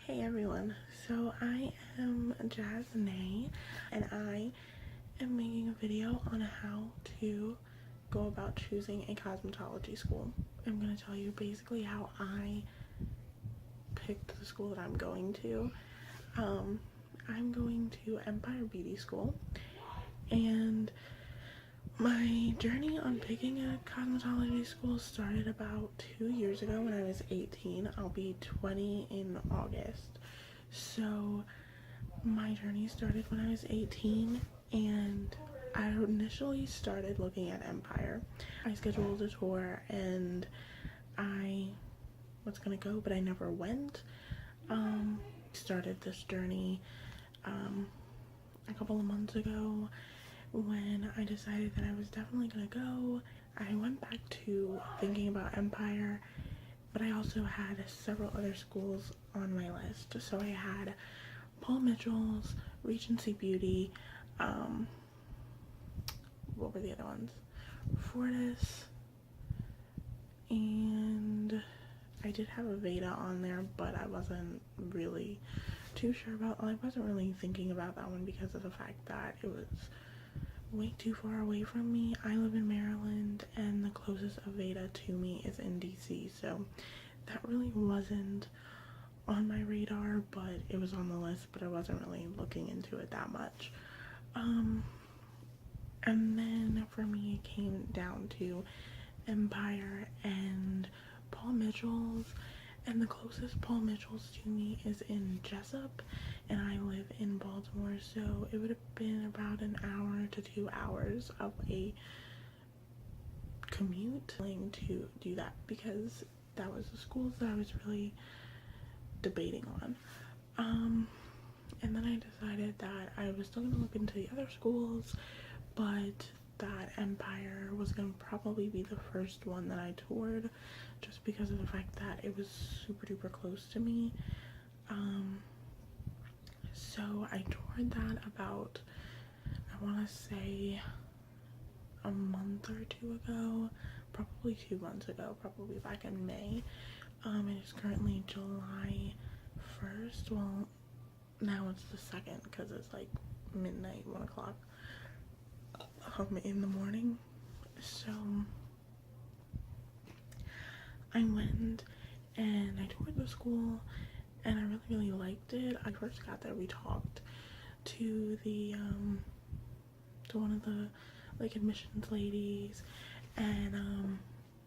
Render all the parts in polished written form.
Hey everyone, so I am Jasnae and I am making a video on how to go about choosing a cosmetology school. I'm going to tell you basically how I picked the school that I'm going to. I'm going to Empire Beauty School, and my journey on picking a cosmetology school started about 2 years ago when I was 18. I'll be 20 in August. So my journey started when I was 18, and I initially started looking at Empire. I scheduled a tour and I was gonna go, but I never went. Started this journey a couple of months ago when I decided that I was definitely gonna go. I went back to thinking about Empire, but I also had several other schools on my list. So I had Paul Mitchell's, Regency Beauty, what were the other ones? Fortis, and I did have a Veda on there, but I wasn't really too sure about. I wasn't really thinking about that one because of the fact that it was way too far away from me. I live in Maryland, and the closest Aveda to me is in DC, so that really wasn't on my radar, but it was on the list, but I wasn't really looking into it that much. And then for me, it came down to Empire and Paul Mitchell's, and the closest Paul Mitchell's to me is in Jessup, and I live in Baltimore, so it would have been about an hour to 2 hours of a commute to do that, because that was the schools that I was really debating on. And then I decided that I was still gonna look into the other schools, but that Empire was gonna probably be the first one that I toured, just because of the fact that it was super duper close to me. So I toured that about, I want to say, a month or two ago, probably 2 months ago, probably back in May. It is currently July 1st. Well, now it's the 2nd because it's like midnight, 1 o'clock in the morning. So I went and I toured the school, and I really liked it. I first got there, we talked to the to one of the like admissions ladies, and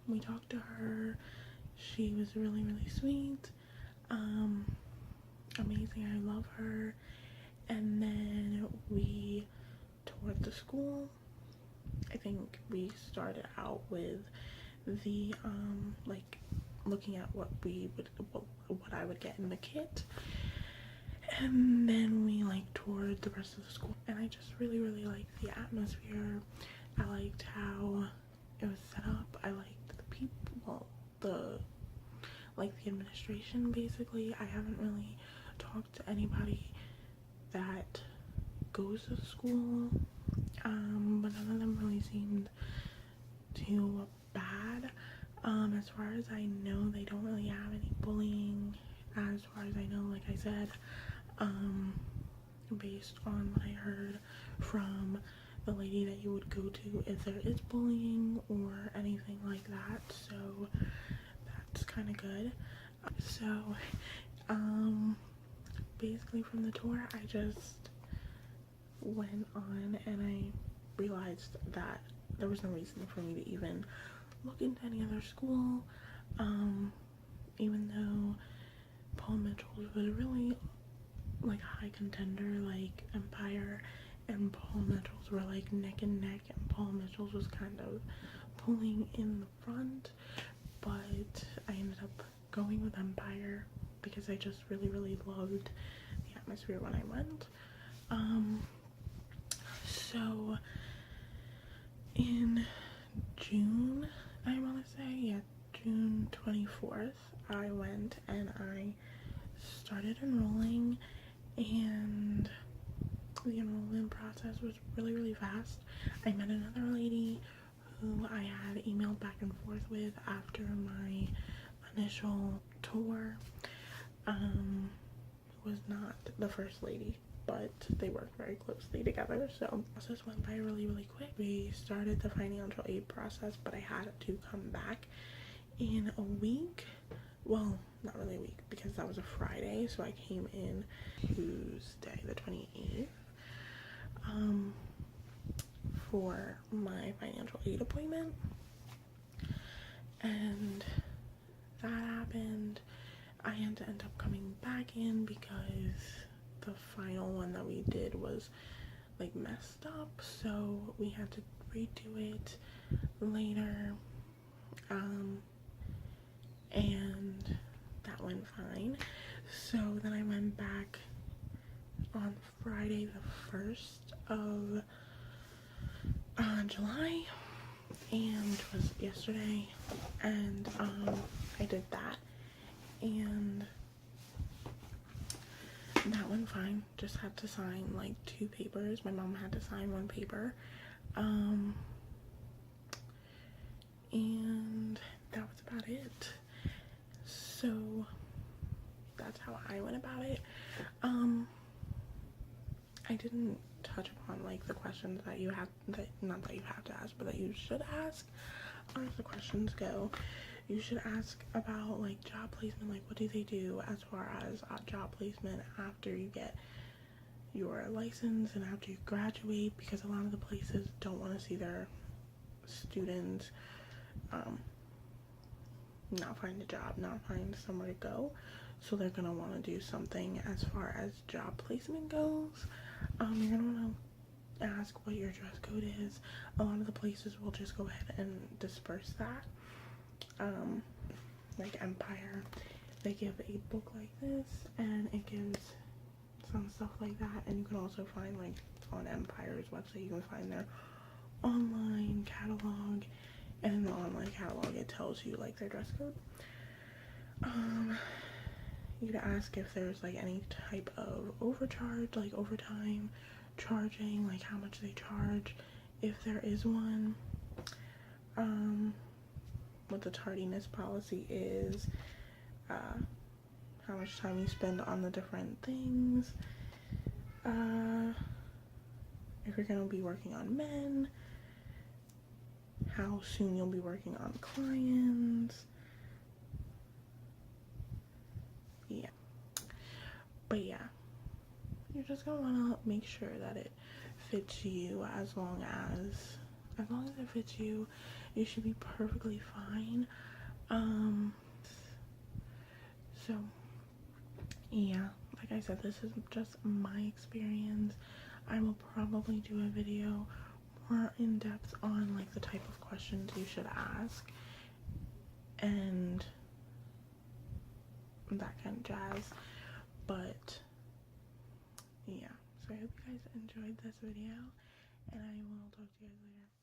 we talked to her. She was really sweet, amazing. I love her. And then we toured the school. I think we started out with the like looking at what I would get in the kit, and then we like toured the rest of the school, and I just really liked the atmosphere. I liked how it was set up. I liked the people, the administration. Basically, I haven't really talked to anybody that goes to school, but none of them really seemed too bad. As far as I know, they don't really have any bullying, as far as I know. Like I said, based on what I heard from the lady that you would go to, if there is bullying or anything like that, so that's kind of good. So basically from the tour, I just went on and I realized that there was no reason for me to even look into any other school, even though Paul Mitchell's was really like a high contender. Like Empire and Paul Mitchell's were like neck and neck, and Paul Mitchell's was kind of pulling in the front, but I ended up going with Empire because I just really loved the atmosphere when I went. So in June, I want to say, yeah, June 24th, I went and I started enrolling, and the enrollment process was really fast. I met another lady who I had emailed back and forth with after my initial tour, was not the first lady, but they work very closely together. So the process went by really quick. We started the financial aid process, but I had to come back in a week. Well, not really a week, because that was a Friday, so I came in Tuesday the 28th for my financial aid appointment, and that happened. I had to end up coming back in because the final one that we did was like messed up, so we had to redo it later, and that went fine. So then I went back on Friday the 1st of July, and it was yesterday, and I did that, and that went fine. Just had to sign like 2 papers. My mom had to sign 1 paper, and that was about it. So that's how I went about it. I didn't touch upon like the questions that you have, that not that you have to ask, but that you should ask. As the questions go, you should ask about like job placement, like what do they do as far as job placement after you get your license and after you graduate, because a lot of the places don't want to see their students not find a job, not find somewhere to go, so they're gonna want to do something as far as job placement goes. You're gonna want to ask what your dress code is. A lot of the places will just go ahead and disperse that. Like Empire, they give a book like this, and it gives some stuff like that, and you can also find like on Empire's website, you can find their online catalog, and in the online catalog it tells you like their dress code. You could ask if there's like any type of overcharge, like overtime charging, like how much they charge, if there is one, what the tardiness policy is, how much time you spend on the different things, if you're gonna be working on men, how soon you'll be working on clients. Yeah, but yeah, you're just gonna want to make sure that it fits you. As long as it fits you, you should be perfectly fine. So yeah, like I said, this is just my experience. I will probably do a video more in depth on like the type of questions you should ask and that kind of jazz. But yeah, so I hope you guys enjoyed this video, and I will talk to you guys later.